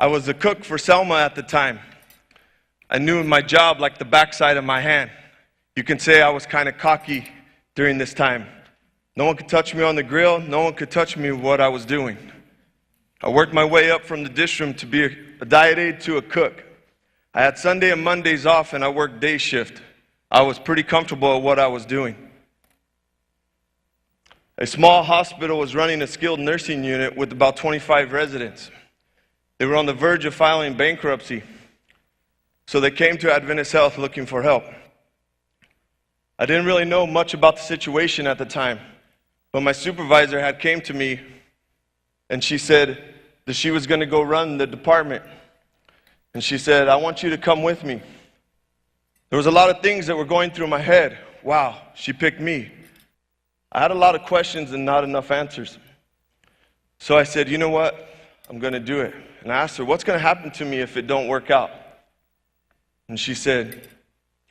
I was a cook for Selma at the time. I knew my job like the backside of my hand. You can say I was kind of cocky during this time. No one could touch me on the grill. No one could touch me with what I was doing. I worked my way up from the dish room to be a diet aide to a cook. I had Sunday and Mondays off, and I worked day shift. I was pretty comfortable at what I was doing. A small hospital was running a skilled nursing unit with about 25 residents. They were on the verge of filing bankruptcy, so they came to Adventist Health looking for help. I didn't really know much about the situation at the time, but my supervisor had came to me, and she said that she was going to go run the department. And she said, I want you to come with me. There was a lot of things that were going through my head. Wow, she picked me. I had a lot of questions and not enough answers. So I said, you know what? I'm going to do it. And I asked her, what's going to happen to me if it don't work out? And she said,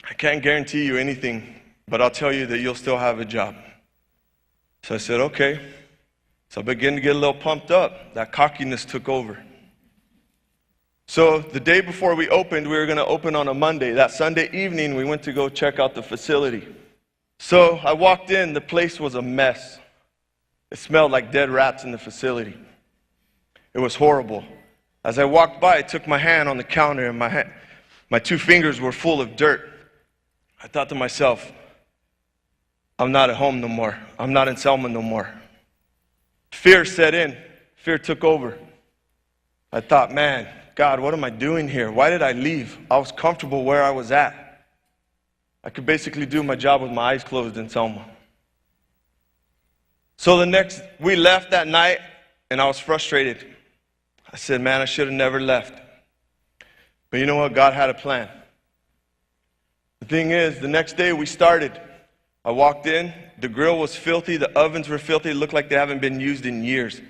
I can't guarantee you anything, but I'll tell you that you'll still have a job. So I said, okay. So I began to get a little pumped up. That cockiness took over. So the day before we opened, we were going to open on a Monday. That Sunday evening, we went to go check out the facility. So I walked in. The place was a mess. It smelled like dead rats in the facility. It was horrible. As I walked by, I took my hand on the counter, and my 2 fingers were full of dirt. I thought to myself, I'm not at home no more. I'm not in Selma no more. Fear set in. Fear took over. I thought, man, God, what am I doing here? Why did I leave? I was comfortable where I was at. I could basically do my job with my eyes closed in Selma. So we left that night, and I was frustrated. I said, man, I should have never left. But you know what? God had a plan. The thing is, the next day we started. I walked in. The grill was filthy. The ovens were filthy. It looked like they haven't been used in years.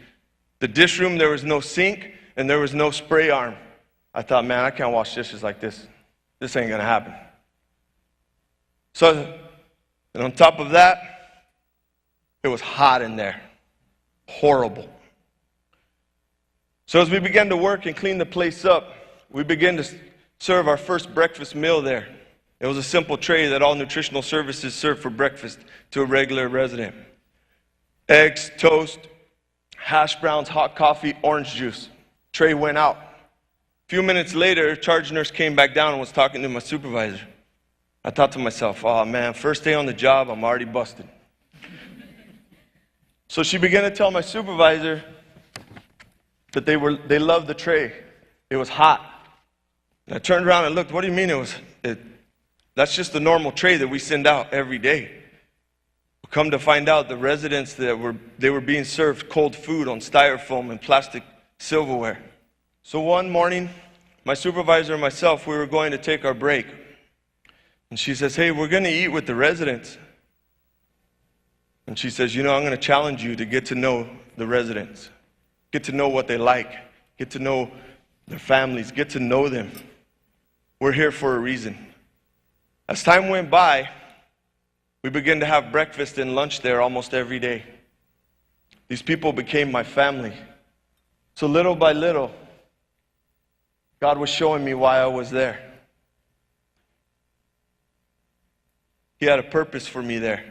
The dish room, there was no sink, and there was no spray arm. I thought, man, I can't wash dishes like this. This ain't going to happen. So, and on top of that, it was hot in there. Horrible. So as we began to work and clean the place up, we began to serve our first breakfast meal there. It was a simple tray that all nutritional services serve for breakfast to a regular resident. Eggs, toast, hash browns, hot coffee, orange juice. Tray went out. A few minutes later, charge nurse came back down and was talking to my supervisor. I thought to myself, oh man, first day on the job, I'm already busted. So she began to tell my supervisor that they loved the tray. It was hot. And I turned around and looked, what do you mean that's just the normal tray that we send out every day. Come to find out, the residents they were being served cold food on styrofoam and plastic silverware. So one morning, my supervisor and myself, we were going to take our break. And she says, hey, we're going to eat with the residents. And she says, I'm going to challenge you to get to know the residents. Get to know what they like. Get to know their families. Get to know them. We're here for a reason. As time went by, we began to have breakfast and lunch there almost every day. These people became my family. So little by little, God was showing me why I was there. He had a purpose for me there.